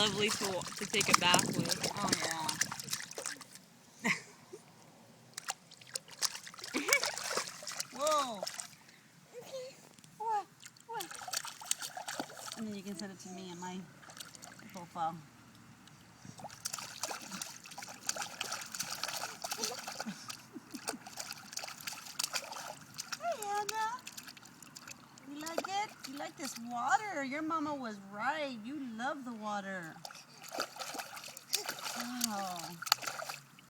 lovely to take a bath with. Oh yeah. Whoa. What? And then you can send it to me in my profile. Hey, Anna. You like it? You like this water? Your mama was right. You love the water. Wow.